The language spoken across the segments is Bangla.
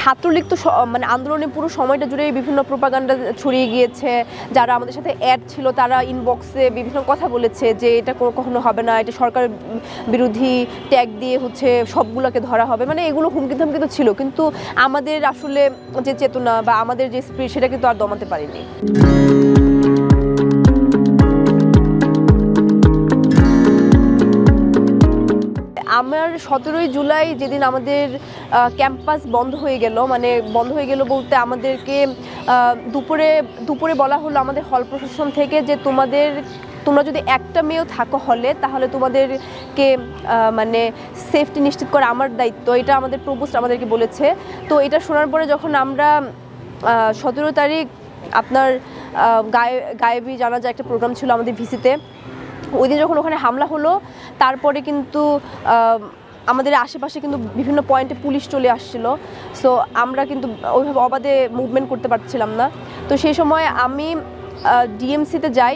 ছাত্রলীগ তো মানে আন্দোলনের পুরো সময়টা জুড়ে বিভিন্ন প্রোপাগান্ডা ছড়িয়ে গিয়েছে। যারা আমাদের সাথে অ্যাড ছিল তারা ইনবক্সে বিভিন্ন কথা বলেছে যে এটা কখনো হবে না, এটা সরকার বিরোধী ট্যাগ দিয়ে হচ্ছে সবগুলোকে ধরা হবে, মানে এগুলো হুমকি ধামকি তো ছিল, কিন্তু আমাদের আসলে যে চেতনা বা আমাদের যে স্পিরিট সেটা কিন্তু আর দমাতে পারিনি। আমার 17ই জুলাই যেদিন আমাদের ক্যাম্পাস বন্ধ হয়ে গেল, মানে বন্ধ হয়ে গেল বলতে আমাদেরকে দুপুরে বলা হলো আমাদের হল প্রশাসন থেকে যে তোমরা যদি একটা মেয়েও থাকো হলে তাহলে তোমাদেরকে মানে সেফটি নিশ্চিত করা আমার দায়িত্ব, এটা আমাদের প্রভোস্ট আমাদেরকে বলেছে। তো এটা শোনার পরে যখন আমরা 17 তারিখ আপনার গায়েবী জানাজা একটা প্রোগ্রাম ছিল আমাদের ভিসিতে, ওই দিন যখন ওখানে হামলা হলো তারপরে কিন্তু আমাদের আশেপাশে কিন্তু বিভিন্ন পয়েন্টে পুলিশ চলে আসছিল। সো আমরা কিন্তু ওইভাবে অবাধে মুভমেন্ট করতে পারছিলাম না। তো সেই সময় আমি ডিএমসিতে যাই,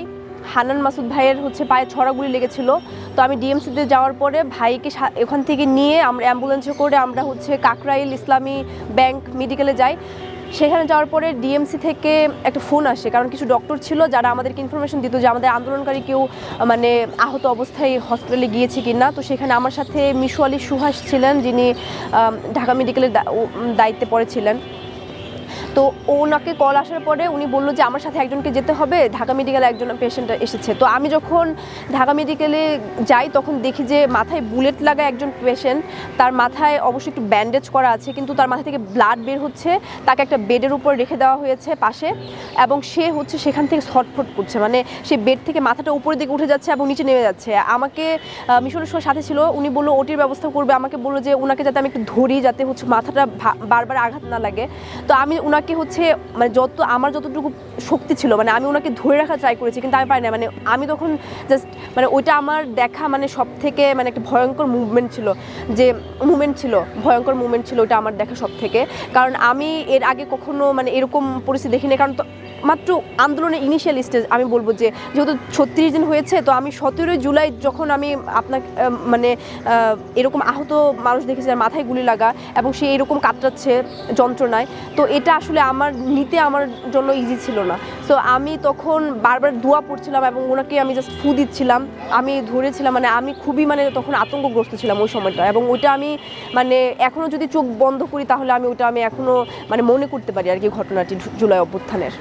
হানান মাসুদ ভাইয়ের হচ্ছে পায়ে ছড়াগুলি লেগেছিল। তো আমি ডিএমসিতে যাওয়ার পরে ভাইকে ওখান থেকে নিয়ে আমরা অ্যাম্বুলেন্সে করে আমরা হচ্ছে কাকরাইল ইসলামী ব্যাংক মেডিকেলে যাই। সেখানে যাওয়ার পরে ডিএমসি থেকে একটা ফোন আসে, কারণ কিছু ডক্টর ছিল যারা আমাদেরকে ইনফরমেশন দিত যে আমাদের আন্দোলনকারী কেউ মানে আহত অবস্থায় হসপিটালে গিয়েছে কি না। তো সেখানে আমার সাথে মিশু আলী সুহাস ছিলেন, যিনি ঢাকা মেডিকেলের দায়িত্বে পড়েছিলেন। তো ওনাকে কল আসার পরে উনি বললো যে আমার সাথে একজনকে যেতে হবে, ঢাকা মেডিকেলে একজন পেশেন্ট এসেছে। তো আমি যখন ঢাকা মেডিকেলে যাই তখন দেখি যে মাথায় বুলেট লাগা একজন পেশেন্ট, তার মাথায় অবশ্যই একটু ব্যান্ডেজ করা আছে, কিন্তু তার মাথা থেকে ব্লাড বের হচ্ছে। তাকে একটা বেডের উপর রেখে দেওয়া হয়েছে পাশে, এবং সে হচ্ছে সেখান থেকে ছটফট করছে, মানে সে বেড থেকে মাথাটা উপরের দিকে উঠে যাচ্ছে এবং নিচে নেমে যাচ্ছে। আমাকে মিশনের সাথে ছিল, উনি বললো ওটির ব্যবস্থা করবে, আমাকে বললো যে ওনাকে যাতে আমি একটু ধরি যাতে হচ্ছে মাথাটা বারবার আঘাত না লাগে। তো আমি ওনাকে হচ্ছে মানে আমার যতটুকু শক্তি ছিল মানে আমি ওনাকে ধরে রাখার ট্রাই করেছি, কিন্তু আমি পারি না। মানে আমি তখন জাস্ট মানে ওইটা আমার দেখা মানে সব থেকে মানে একটা ভয়ঙ্কর মুভমেন্ট ছিল, ভয়ঙ্কর মুভমেন্ট ছিল ওইটা আমার দেখা সব থেকে। কারণ আমি এর আগে কখনো মানে এরকম পরিস্থিতি দেখিনি, কারণ তো মাত্র আন্দোলনের ইনিশিয়াল স্টেজ। আমি বলবো যে যেহেতু 36 দিন হয়েছে, তো আমি 17 জুলাই যখন আমি আপনাকে মানে এরকম আহত মানুষ দেখেছি যার মাথায় গুলি লাগা এবং সে এরকম কাতরাচ্ছে যন্ত্রণায়, তো এটা আসলে আমার জন্য ইজি ছিল না। সো আমি তখন বারবার দোয়া পড়ছিলাম এবং ওনাকে আমি জাস্ট ফু দিচ্ছিলাম, আমি ধরেছিলাম, মানে আমি খুবই মানে তখন আতঙ্কগ্রস্ত ছিলাম ওই সময়টা। এবং ওইটা আমি মানে এখনও যদি চোখ বন্ধ করি তাহলে আমি এখনও মানে মনে করতে পারি আর কি ঘটনাটি জুলাই অভ্যুত্থানের।